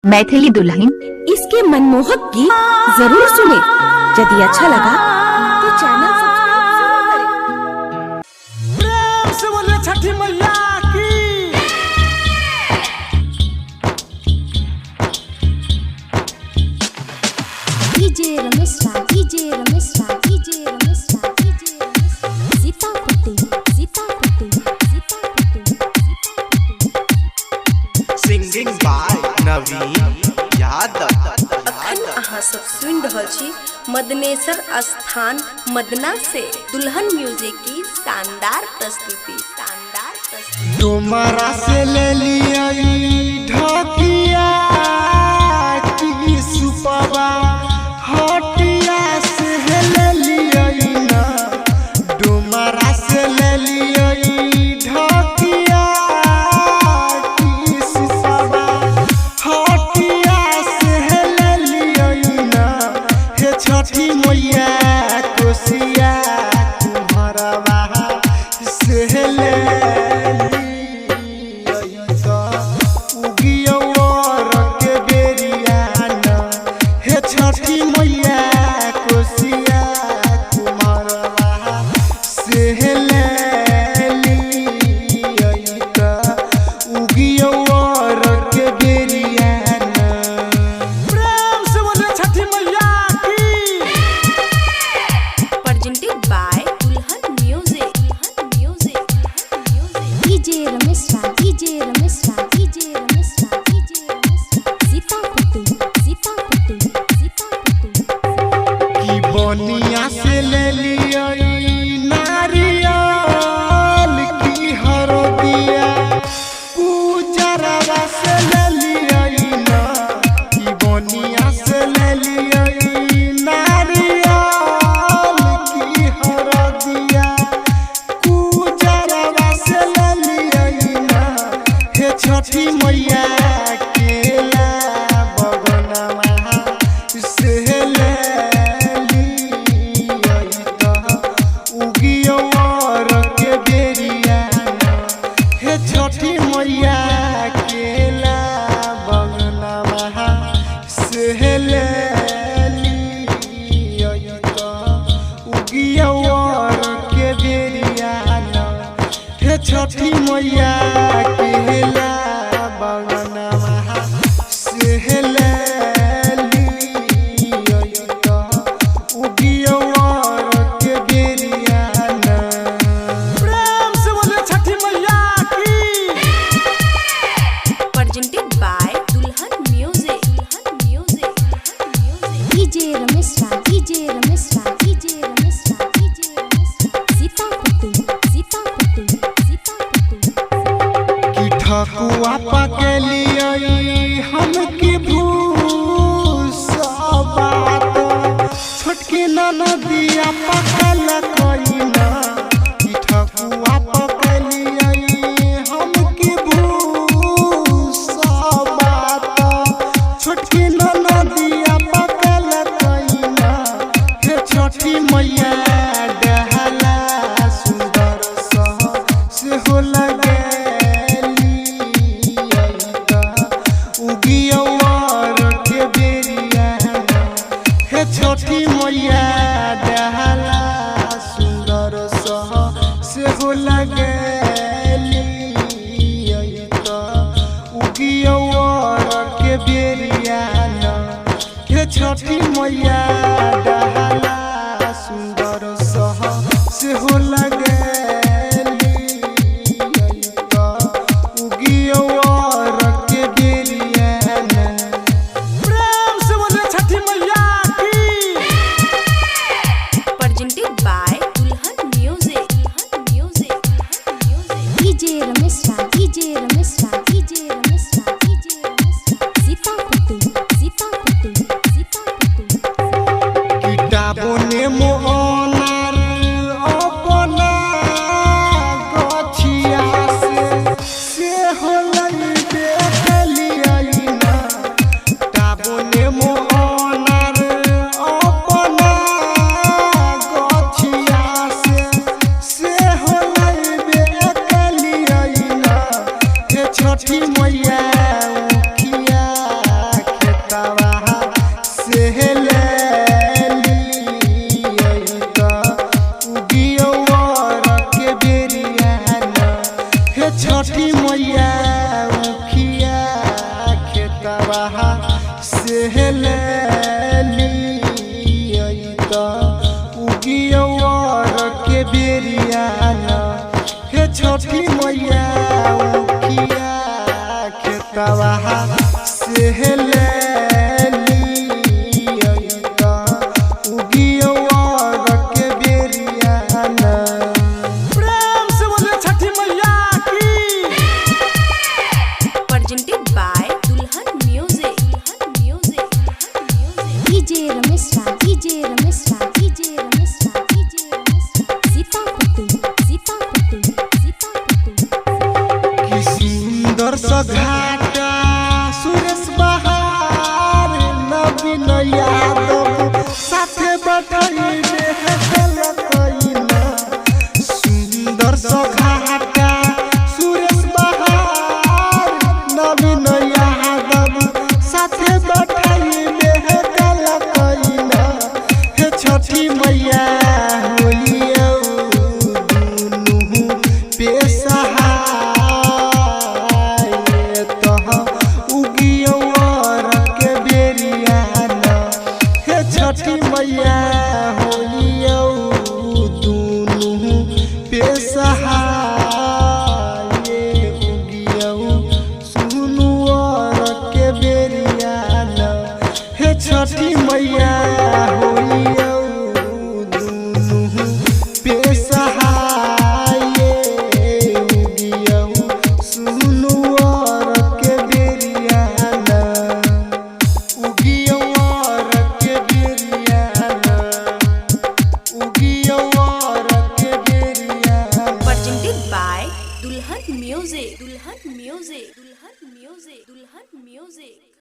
मैथिली दुल्हन। इसके मनमोहक गीत जरूर सुने। यदि अच्छा लगा तो चैनल सब्सक्राइब जरूर करें। प्रेम से बोले छठी मैया की। DJ Ramesh Raj, DJ Ramesh Raj, DJ Ramesh Raj, DJ Ramesh Raj. Sitapati, Sitapati, Sitapati, Sitapati. Singing by Naveen Yadav. अखन अहाँ सब सुन रहल छी मदनेश्वर स्थान मदना से दुल्हन म्यूजिक की शानदार प्रस्तुति, शानदार प्रस्तुति। तुम्हारा से ले लिया ढकिया की सुपवा हटिया से ले लिया ना। तुम्हारा से ले लिया ढकिया की सुपवा हटिया से ले लिया ना। हे छठी मैया कोसिया तुम्हारा वहाँ से ले छठी मैया कोसिया कुमार से ले उगियोर के बेरिया। प्रेम से बोले छठी मैया की। प्रेजेंटेड बाय दुल्हन म्यूजिक, दुल्हन म्यूजिक, दुल्हन music. DJ Ramesh Raj, DJ Ramesh Raj, DJ Ramesh Raj, DJ Ramesh Raj. Sitapati, Sitapati, Sitapati. की बनिया से ले लिया नारियल की हरदिया पूजरवा से ले लिया ना। की बनिया से ले लिया नारियल की हरदिया पूजरवा से ले लिया ना। हे छठी मैया केला बगनवा से ले उगियोर के बेरिया। हे छठी मैया केला बगनवा से ले उगियोर के बेरिया। हे छठी मैया केला बगनवा से ले उगियोर के बेरिया। प्रेम से बोले छठी मैया की। प्रेजेंटेड बाय दुल्हन म्यूजिक, दुल्हन म्यूजिक, दुल्हन music. DJ Ramesh Raj, DJ Ramesh Raj, DJ Ramesh Raj, DJ Ramesh Raj. Sitapati, Sitapati, Sitapati. की ठकुआ पके लिया हम की भूसबात छोटकी नदिया पकल कइना। की ठकुआ पके लिया हम की भूसबात छोटकी नदिया पकल कइना। हे छठी मैया डहला सुंदर से हो लगे उगियोर के बेरिया। हे छठी मैया डहला सुंदर से हो लगे उगियोर के बेरिया। हे छठी मैया डहला सुंदर से हो लगे उगियोर के बेरिया। प्रेम से बोले छठी मैया की। प्रेजेंटेड बाय दुल्हन म्यूजिक, दुल्हन म्यूजिक, दुल्हन music. DJ Ramesh Raj, DJ Ramesh Raj, DJ Ramesh Raj, DJ Ramesh Raj. Sitapati, Sitapati, Sitapati. की खेतवा से लेली तो उगियर के बेरियाना हे छठी मैया उखिया खेतवा से लेली तो उगियर के बेरियाना। प्रेम से बोले छठी मैया की। presented by Dulhan Music. DJ Ramesh Ra, DJ Ramesh Ra, DJ Ramesh Ra, DJ Ramesh Ra. Sitapati. कि सुंदर सा घाटा सुरेश बहार नवीन यादव साथे बैठाई बेहल कइला। सुंदर सा घाटा सुरेश बहार नवीन यादव साथे बैठाई बेहल कइला। हे छठी मैया होलिया दुनु पेशहा छठी मैया होलिया दुनु पेशहा उगिया सुनुआर के बेरियाना हे छठी मैया होलिया दुनु पेशहा उगिया सुनुआर के बेरियाना उगियर के बेरियाना उगियर के बेरियाना। Presented by Dulhan Music.